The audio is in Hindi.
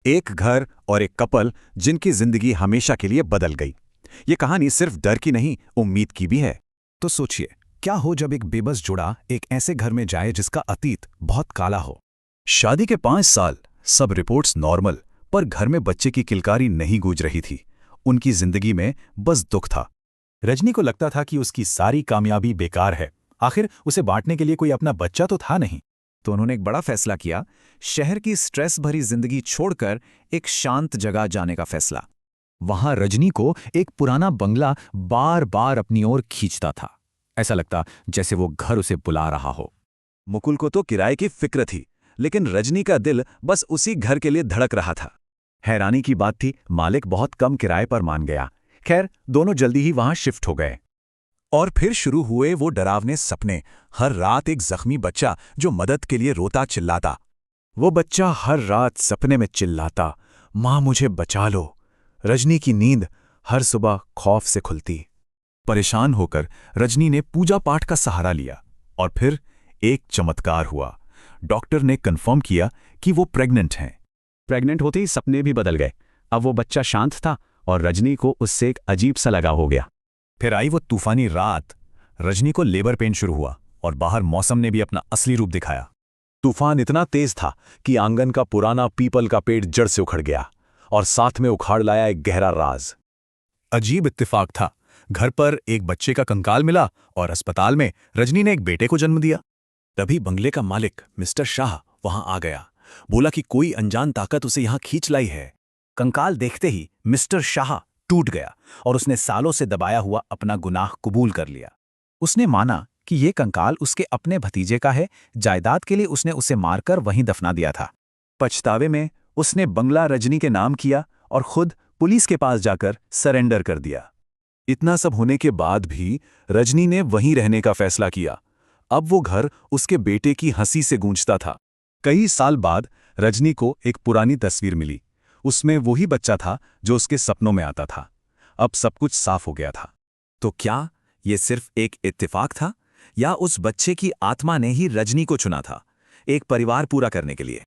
एक घर और एक कपल जिनकी जिंदगी हमेशा के लिए बदल गई। ये कहानी सिर्फ डर की नहीं, उम्मीद की भी है। तो सोचिए, क्या हो जब एक बेबस जुड़ा एक ऐसे घर में जाए जिसका अतीत बहुत काला हो। शादी के 5 साल, सब रिपोर्ट्स नॉर्मल, पर घर में बच्चे की किलकारी नहीं गूंज रही थी। उनकी जिंदगी में बस दुख था। रजनी को लगता था कि उसकी सारी कामयाबी बेकार है। आखिर उसे बांटने के लिए कोई अपना बच्चा तो था नहीं। तो उन्होंने एक बड़ा फैसला किया, शहर की स्ट्रेस भरी जिंदगी छोड़कर एक शांत जगह जाने का फैसला। वहां रजनी को एक पुराना बंगला बार बार अपनी ओर खींचता था। ऐसा लगता जैसे वो घर उसे बुला रहा हो। मुकुल को तो किराए की फिक्र थी, लेकिन रजनी का दिल बस उसी घर के लिए धड़क रहा था। हैरानी की बात थी, मालिक बहुत कम किराए पर मान गया। खैर, दोनों जल्दी ही वहां शिफ्ट हो गए। और फिर शुरू हुए वो डरावने सपने। हर रात एक जख्मी बच्चा जो मदद के लिए रोता चिल्लाता। वो बच्चा हर रात सपने में चिल्लाता, माँ मुझे बचा लो। रजनी की नींद हर सुबह खौफ से खुलती। परेशान होकर रजनी ने पूजा पाठ का सहारा लिया, और फिर एक चमत्कार हुआ। डॉक्टर ने कंफर्म किया कि वो प्रेग्नेंट हैं। प्रेग्नेंट होते ही सपने भी बदल गए। अब वो बच्चा शांत था और रजनी को उससे एक अजीब सा लगाव हो गया। फिर आई वो तूफानी रात। रजनी को लेबर पेन शुरू हुआ और बाहर मौसम ने भी अपना असली रूप दिखाया। तूफान इतना तेज था कि आंगन का पुराना पीपल का पेड़ जड़ से उखड़ गया और साथ में उखाड़ लाया एक गहरा राज। अजीब इत्तेफाक था, घर पर एक बच्चे का कंकाल मिला और अस्पताल में रजनी ने एक बेटे को जन्म दिया। तभी बंगले का मालिक मिस्टर शाह वहां आ गया। बोला कि कोई अनजान ताकत उसे यहां खींच लाई है। कंकाल देखते ही मिस्टर शाह टूट गया और उसने सालों से दबाया हुआ अपना गुनाह कबूल कर लिया। उसने माना कि ये कंकाल उसके अपने भतीजे का है। जायदाद के लिए उसने उसे मारकर वहीं दफना दिया था। पछतावे में उसने बंगला रजनी के नाम किया और खुद पुलिस के पास जाकर सरेंडर कर दिया। इतना सब होने के बाद भी रजनी ने वहीं रहने का फैसला किया। अब वो घर उसके बेटे की हंसी से गूंजता था। कई साल बाद रजनी को एक पुरानी तस्वीर मिली। उसमें वही बच्चा था जो उसके सपनों में आता था। अब सब कुछ साफ हो गया था। तो क्या ये सिर्फ एक इत्तेफाक था, या उस बच्चे की आत्मा ने ही रजनी को चुना था, एक परिवार पूरा करने के लिए?